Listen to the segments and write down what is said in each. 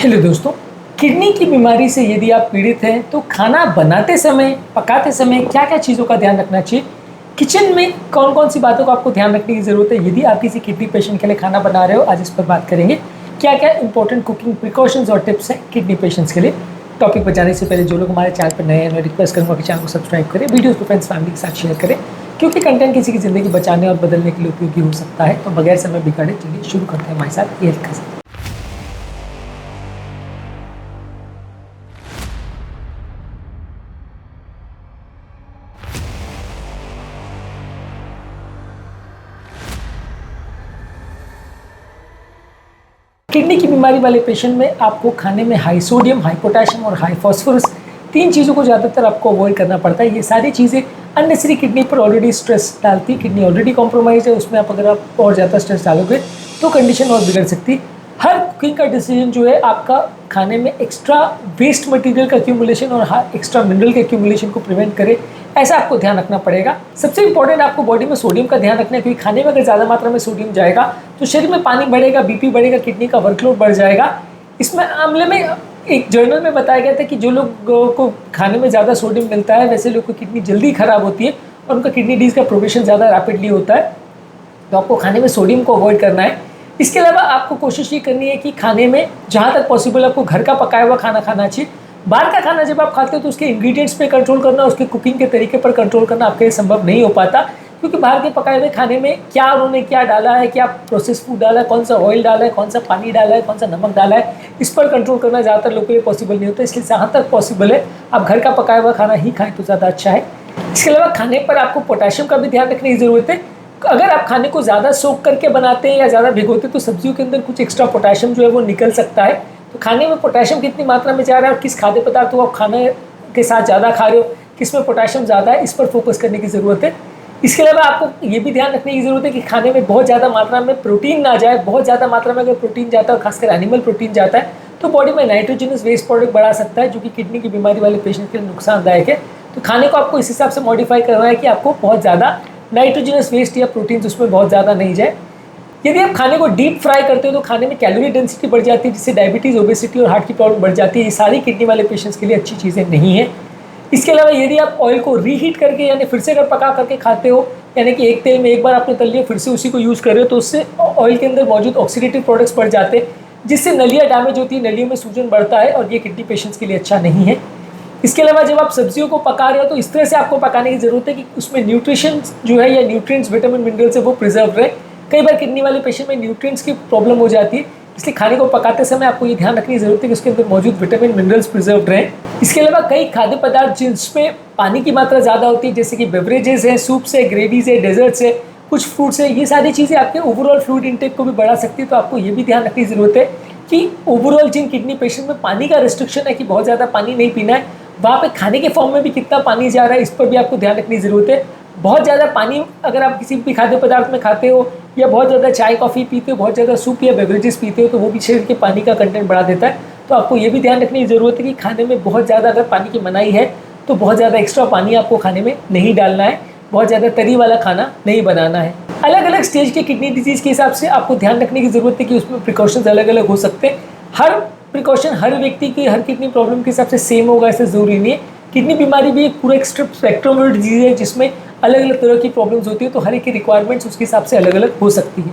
Hello दोस्तों, kidney की बीमारी से यदि आप पीड़ित हैं तो खाना बनाते समय, पकाते समय क्या क्या चीज़ों का ध्यान रखना चाहिए। किचन में कौन कौन सी बातों का आपको ध्यान रखने की ज़रूरत है यदि आप किसी किडनी पेशेंट के लिए खाना बना रहे हो। आज इस पर बात करेंगे क्या क्या इंपॉर्टेंट कुकिंग प्रिकॉशंस और टिप्स हैं किडनी पेशेंट्स के लिए। टॉपिक पर जाने से पहले जो लोग हमारे चैनल पर नए हैं मैं रिक्वेस्ट करूँगा कि चैनल को सब्सक्राइब करें, वीडियोज़ को फ्रेंड्स फैमिली के साथ शेयर करें क्योंकि कंटेंट किसी की ज़िंदगी बचाने और बदलने के लिए उपयोगी हो सकता है। तो बगैर समय बिगाड़े चलिए शुरू करते हैं हमारे साथ ये लिखा। किडनी की बीमारी वाले पेशेंट में आपको खाने में हाई सोडियम, हाई पोटेशियम और हाई फॉस्फोरस तीन चीज़ों को ज़्यादातर आपको अवॉइड करना पड़ता है। ये सारी चीज़ें अननेसेसरी किडनी पर ऑलरेडी स्ट्रेस डालती है। किडनी ऑलरेडी कॉम्प्रोमाइज है, उसमें अगर आप और ज़्यादा स्ट्रेस डालोगे तो कंडीशन और बिगड़ सकती है। हर कुकिंग का डिसीजन जो है आपका खाने में एक्स्ट्रा वेस्ट मटेरियल का एक्यूमुलेशन और एक्स्ट्रा मिनरल के एक्यूमुलेशन को प्रिवेंट करे, ऐसा आपको ध्यान रखना पड़ेगा। सबसे इंपॉर्टेंट आपको बॉडी में सोडियम का ध्यान रखना है क्योंकि खाने में अगर ज़्यादा मात्रा में सोडियम जाएगा तो शरीर में पानी बढ़ेगा, बीपी बढ़ेगा, किडनी का वर्कलोड बढ़ जाएगा। इसमें मामले में एक जर्नल में बताया गया था कि जो लोगों को खाने में ज़्यादा सोडियम मिलता है वैसे लोगों की किडनी जल्दी खराब होती है और उनका किडनी डिजीज का प्रोग्रेशन ज़्यादा रैपिडली होता है। तो आपको खाने में सोडियम को अवॉइड करना है। इसके अलावा आपको कोशिश ये करनी है कि खाने में जहाँ तक पॉसिबल आपको घर का पकाया हुआ खाना खाना चाहिए। बाहर का खाना जब आप खाते हो तो उसके इंग्रेडिएंट्स पे कंट्रोल करना, उसके कुकिंग के तरीके पर कंट्रोल करना आपके लिए संभव नहीं हो पाता क्योंकि बाहर के पकाए हुए खाने में क्या उन्होंने क्या डाला है, क्या प्रोसेस फूड डाला है, कौन सा ऑयल डाला है, कौन सा पानी डाला है, कौन सा नमक डाला है, इस पर कंट्रोल करना ज़्यादातर लोगों के लिए पॉसिबल नहीं होता। इसलिए जहाँ तक पॉसिबल है आप घर का पकाया हुआ खाना ही खाएँ तो ज़्यादा अच्छा है। इसके अलावा खाने पर आपको पोटेशियम का भी ध्यान रखने की ज़रूरत है। अगर आप खाने को ज़्यादा सोक करके बनाते हैं या ज़्यादा भिगोते हैं तो सब्जियों के अंदर कुछ एक्स्ट्रा पोटेशियम जो है वो निकल सकता है। तो खाने में पोटेशियम कितनी मात्रा में जा रहा है और किस खाद्य पदार्थ को आप खाने के साथ ज़्यादा खा रहे हो, किस में पोटेशियम ज़्यादा है, इस पर फोकस करने की ज़रूरत है। इसके अलावा आपको ये भी ध्यान रखने की ज़रूरत है कि खाने में बहुत ज़्यादा मात्रा में प्रोटीन ना जाए। बहुत ज़्यादा मात्रा में अगर प्रोटीन जाता है और खासकर एनिमल प्रोटीन जाता है तो बॉडी में नाइट्रोजनस वेस्ट प्रोडक्ट बढ़ा सकता है जो कि किडनी की बीमारी वाले पेशेंट के लिए नुकसानदायक है। तो खाने को आपको इस हिसाब से मॉडिफाई करना है कि आपको बहुत ज़्यादा नाइट्रोजनस वेस्ट या प्रोटीन्स उसमें बहुत ज़्यादा नहीं जाए। यदि आप खाने को डीप फ्राई करते हो तो खाने में कैलोरी डेंसिटी बढ़ जाती है जिससे डायबिटीज़, ओबेसिटी और हार्ट की प्रॉब्लम बढ़ जाती है। ये सारी किडनी वाले पेशेंट्स के लिए अच्छी चीज़ें नहीं है। इसके अलावा यदि आप ऑयल को रीहीट करके यानी फिर से अगर पका करके खाते हो, यानी कि एक तेल में एक बार आपने तल लिया फिर से उसी को यूज़ कर रहे हो तो उससे ऑयल के अंदर मौजूद ऑक्सीडेटिव प्रोडक्ट्स बढ़ जाते हैं जिससे नलियाँ डैमेज होती है, नलियों में सूजन बढ़ता है और ये किडनी पेशेंट्स के लिए अच्छा नहीं है। इसके अलावा जब आप सब्जियों को पका रहे हो तो इस तरह से आपको पकाने की ज़रूरत है कि उसमें न्यूट्रिशन जो है या न्यूट्रिएंट्स, विटामिन, मिनरल्स है वो प्रिजर्व रहे। कई बार किडनी वाले पेशेंट में न्यूट्रिएंट्स की प्रॉब्लम हो जाती है, इसलिए खाने को पकाते समय आपको ये ध्यान रखने की ज़रूरत है कि उसके अंदर मौजूद विटामिन, मिनरल्स प्रिजर्व रहें। इसके अलावा कई खाद्य पदार्थ जिसमें पानी की मात्रा ज़्यादा होती है जैसे कि बेवरेजेस हैं, सूप्स है, ग्रेवीज है, डेजर्ट्स है, कुछ फ्रूट्स है, ये सारी चीज़ें आपके ओवरऑल फ्लूइड इंटेक को भी बढ़ा सकती है। तो आपको ये भी ध्यान रखने की ज़रूरत है कि ओवरऑल जिन किडनी पेशेंट में पानी का रिस्ट्रिक्शन है कि बहुत ज़्यादा पानी नहीं पीना है, वहाँ पे खाने के फॉर्म में भी कितना पानी जा रहा है इस पर भी आपको ध्यान रखने की ज़रूरत है। बहुत ज़्यादा पानी अगर आप किसी भी खाद्य पदार्थ में खाते हो या बहुत ज़्यादा चाय कॉफ़ी पीते हो, बहुत ज़्यादा सूप या बेवरेजेस पीते हो तो वो भी शरीर के पानी का कंटेंट बढ़ा देता है। तो आपको ये भी ध्यान रखने की ज़रूरत है कि खाने में बहुत ज़्यादा अगर पानी की मनाही है तो बहुत ज़्यादा एक्स्ट्रा पानी आपको खाने में नहीं डालना है, बहुत ज़्यादा तरी वाला खाना नहीं बनाना है। अलग अलग स्टेज के किडनी डिजीज़ के हिसाब से आपको ध्यान रखने की ज़रूरत है कि उसमें प्रिकॉशंस अलग अलग हो सकते हैं। हर प्रिकॉशन हर व्यक्ति की हर किडनी प्रॉब्लम के हिसाब से सेम होगा ऐसा ज़रूरी नहीं है। किडनी बीमारी भी एक पूरा स्पेक्ट्रम ऑफ डिजीज़ है जिसमें अलग अलग तरह की प्रॉब्लम्स होती है, तो हर एक की रिक्वायरमेंट्स उसके हिसाब से अलग अलग हो सकती है।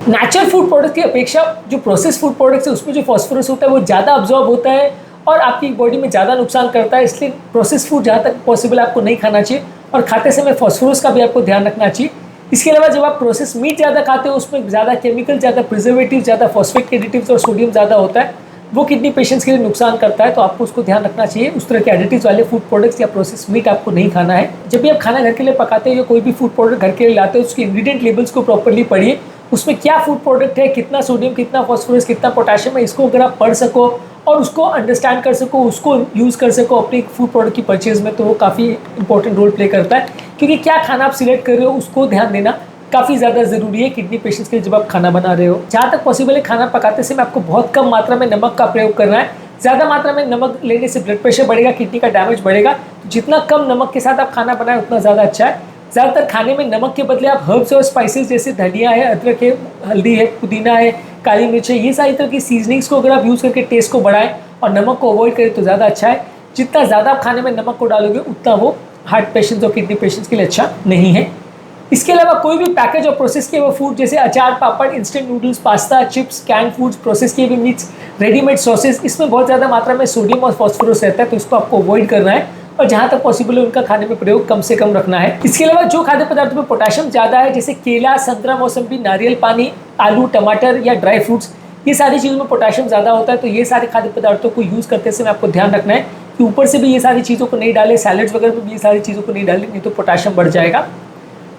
नेचुरल फूड प्रोडक्ट की अपेक्षा जो प्रोसेस फूड प्रोडक्ट्स है उसमें जो फॉस्फोरस होता है वो ज़्यादा अब्जॉर्ब होता है और आपकी बॉडी में ज़्यादा नुकसान करता है। इसलिए प्रोसेस फूड जहाँ तक पॉसिबल आपको नहीं खाना चाहिए और खाते समय फॉस्फोरस का भी आपको ध्यान रखना चाहिए। इसके अलावा जब आप प्रोसेस मीट ज़्यादा खाते हो उसमें ज़्यादा केमिकल, ज़्यादा प्रिजर्वेटिव, ज़्यादा फॉस्फेट एडिटिव्स और सोडियम ज़्यादा होता है, वो किडनी पेशेंट्स के लिए नुकसान करता है। तो आपको उसको ध्यान रखना चाहिए। उस तरह के एडिटिव्स वाले फूड प्रोडक्ट्स या प्रोसेस मीट आपको नहीं खाना है। जब भी आप खाना घर के लिए पकाते हो या कोई भी फूड प्रोडक्ट घर के लिए लाते हो उसके इंग्रेडिएंट लेबल्स को प्रॉपर्ली पढ़िए, उसमें क्या फूड प्रोडक्ट है, कितना सोडियम, कितना फॉस्फोरस, कितना पोटेशियम है, इसको अगर आप पढ़ सको और उसको अंडरस्टैंड कर सको, उसको यूज़ कर सको अपनी फूड प्रोडक्ट की परचेज में, तो वो काफ़ी इंपॉर्टेंट रोल प्ले करता है। क्योंकि क्या खाना आप सिलेक्ट कर रहे हो उसको ध्यान देना काफ़ी ज़्यादा ज़रूरी है किडनी पेशेंट्स के लिए जब आप खाना बना रहे हो। जहाँ तक पॉसिबल है खाना पकाते समय आपको बहुत कम मात्रा में नमक का प्रयोग करना है। ज़्यादा मात्रा में नमक लेने से ब्लड प्रेशर बढ़ेगा, किडनी का डैमेज बढ़ेगा। तो जितना कम नमक के साथ आप खाना बनाएं उतना ज़्यादा अच्छा है। ज़्यादातर खाने में नमक के बदले आप हर्ब्स और स्पाइसेस जैसे धनिया है, अदरक है, हल्दी है, पुदीना है, काली मिर्च है, ये सारी तरह की सीजनिंग्स को अगर आप यूज़ करके टेस्ट को बढ़ाएं और नमक को अवॉइड करें तो ज़्यादा अच्छा है। जितना ज़्यादा आप खाने में नमक को डालोगे उतना वो हार्ट पेशेंट्स और किडनी पेशेंट्स के लिए अच्छा नहीं है। इसके अलावा कोई भी पैकेज और प्रोसेस किए हुए फूड जैसे अचार, पापड़, instant noodles, pasta, chips, can foods, process किए हुए मीट्स, रेडीमेड सॉसेस, इसमें बहुत ज़्यादा मात्रा में सोडियम और फॉस्फोरस रहता है, तो इसको आपको अवॉइड करना है और जहाँ तक पॉसिबल है उनका खाने में प्रयोग कम से कम रखना है। इसके अलावा जो खाद्य पदार्थों में पोटेशियम ज़्यादा है जैसे केला, संतरा, मौसम्बी, नारियल पानी, आलू, टमाटर या ड्राई फ्रूट्स, ये सारी चीज़ों में पोटेशियम ज़्यादा होता है, तो ये सारे खाद्य पदार्थों को यूज़ करते समय आपको ध्यान रखना है कि ऊपर से भी ये सारी चीज़ों को नहीं डालें, सैलड्स वगैरह में भी ये सारी चीज़ों को नहीं डालें, नहीं तो पोटेशियम बढ़ जाएगा।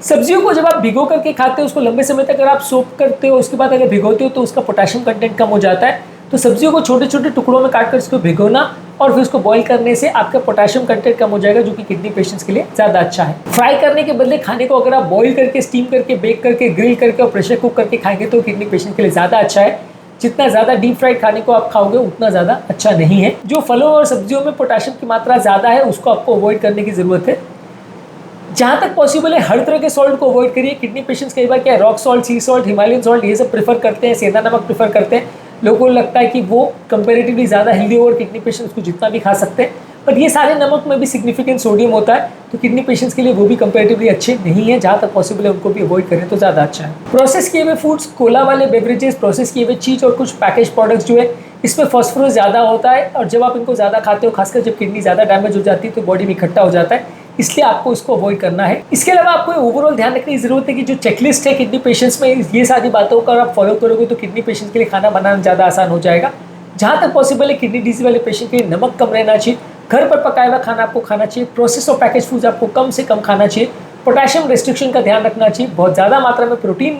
सब्जियों को जब आप भिगो करके खाते हो, उसको लंबे समय तक अगर आप सोक करते हो, उसके बाद अगर भिगोते हो तो उसका पोटेशियम कंटेंट कम हो जाता है। तो सब्जियों को छोटे छोटे टुकड़ों में काट कर उसको भिगोना और फिर उसको बॉईल करने से आपका पोटेशियम कंटेंट कम हो जाएगा, जो कि किडनी पेशेंट्स के लिए ज़्यादा अच्छा है। फ्राई करने के बदले खाने को अगर आप बॉईल करके, स्टीम करके, बेक करके, ग्रिल करके और प्रेशर कुक करके खाएंगे तो किडनी पेशेंट के लिए ज़्यादा अच्छा है। जितना ज़्यादा डीप फ्राइड खाने को आप खाओगे उतना ज़्यादा अच्छा नहीं है। जो फलों और सब्जियों में पोटेशियम की मात्रा ज़्यादा है उसको आपको अवॉइड करने की ज़रूरत है। जहाँ तक पॉसिबल है हर तरह के सॉल्ट को अवॉइड करिए। किडनी पेशेंट्स कई बार क्या है, रॉक सॉल्ट, सी सॉल्ट, हिमालयन सॉल्ट ये सब प्रेफर करते हैं, सेंधा नमक प्रेफर करते हैं। लोगों को लगता है कि वो कंपेरेटिवली ज़्यादा हेल्दी हो और किडनी पेशेंट्स को जितना भी खा सकते हैं, पर ये सारे नमक में भी सिग्निफिकेंट सोडियम होता है, तो किडनी पेशेंट्स के लिए वो भी कंपेरेटिवली अच्छे नहीं है। जहाँ तक पॉसिबल है उनको भी अवॉइड करें तो ज़्यादा अच्छा है। प्रोसेस किए हुए फूड्स, कोला वाले बेवरेजेस, प्रोसेस किए हुए चीज़ और कुछ पैकेज प्रोडक्ट्स जो है इसमें फॉस्फोरस ज़्यादा होता है और जब आप इनको ज़्यादा खाते हो, खासकर जब किडनी ज़्यादा डैमेज हो जाती है तो बॉडी में इकट्ठा हो जाता है, इसलिए आपको इसको अवॉइड करना है। इसके अलावा आपको ओवरऑल ध्यान रखने की जरूरत है कि जो चेकलिस्ट है किडनी पेशेंट्स में, ये सारी बातों का आप फॉलो करोगे तो किडनी पेशेंट्स के लिए खाना बनाना ज़्यादा आसान हो जाएगा। जहाँ तक पॉसिबल है किडनी डिजीज वाले पेशेंट के लिए नमक कम रहना चाहिए, घर पर पकाया हुआ खाना आपको खाना चाहिए, प्रोसेस और पैकेज फूड्स आपको कम से कम खाना चाहिए, पोटेशियम रेस्ट्रिक्शन का ध्यान रखना चाहिए, बहुत ज़्यादा मात्रा में प्रोटीन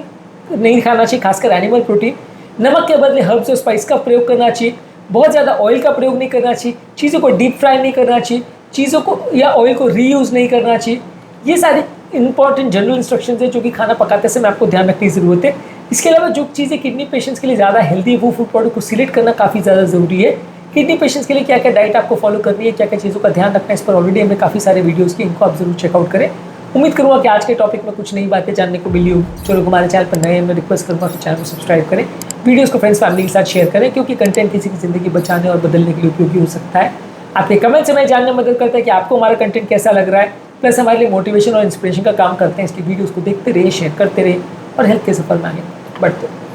नहीं खाना चाहिए, खासकर एनिमल प्रोटीन, नमक के बदले हर्ब्स और स्पाइस का प्रयोग करना चाहिए, बहुत ज़्यादा ऑयल का प्रयोग नहीं करना चाहिए, चीज़ों को डीप फ्राई नहीं करना चाहिए, चीज़ों को या ऑयल को रीयूज़ नहीं करना चाहिए। ये सारी इंपॉर्टेंट जनरल इंस्ट्रक्शंस है जो कि खाना पकाते समय आपको ध्यान रखने की ज़रूरत है। इसके अलावा जो चीज़ें किडनी पेशेंट्स के लिए ज़्यादा हेल्दी है वो फूड प्रोडक्ट को सिलेक्ट करना काफ़ी ज़्यादा ज़रूरी है। किडनी पेशेंट्स के लिए क्या क्या डाइट आपको फॉलो करनी है, क्या क्या चीज़ों का ध्यान रखना है, इस पर ऑलरेडी हमने काफ़ी सारे वीडियोज़ की, इनको आप जरूर चेकआउट करें। उम्मीद करूँगा कि आज के टॉपिक में कुछ नई बातें जानने को मिली हो। चलो हमारे चैनल पर नए, मैं रिक्वेस्ट करूँगा कि चैनल को सब्सक्राइब करें, वीडियोज़ को फ्रेंड्स फैमिली के साथ शेयर करें, क्योंकि कंटेंट किसी की ज़िंदगी बचाने और बदलने के लिए उपयोगी हो सकता है। आपके कमेंट से हमें जानने में मदद करता है कि आपको हमारा कंटेंट कैसा लग रहा है, प्लस हमारे लिए मोटिवेशन और इंस्पिरेशन का काम करते हैं। इसकी वीडियोज़ को देखते रहिए, शेयर करते रहिए और हेल्थ के सफर में आगे बढ़ते रहिए।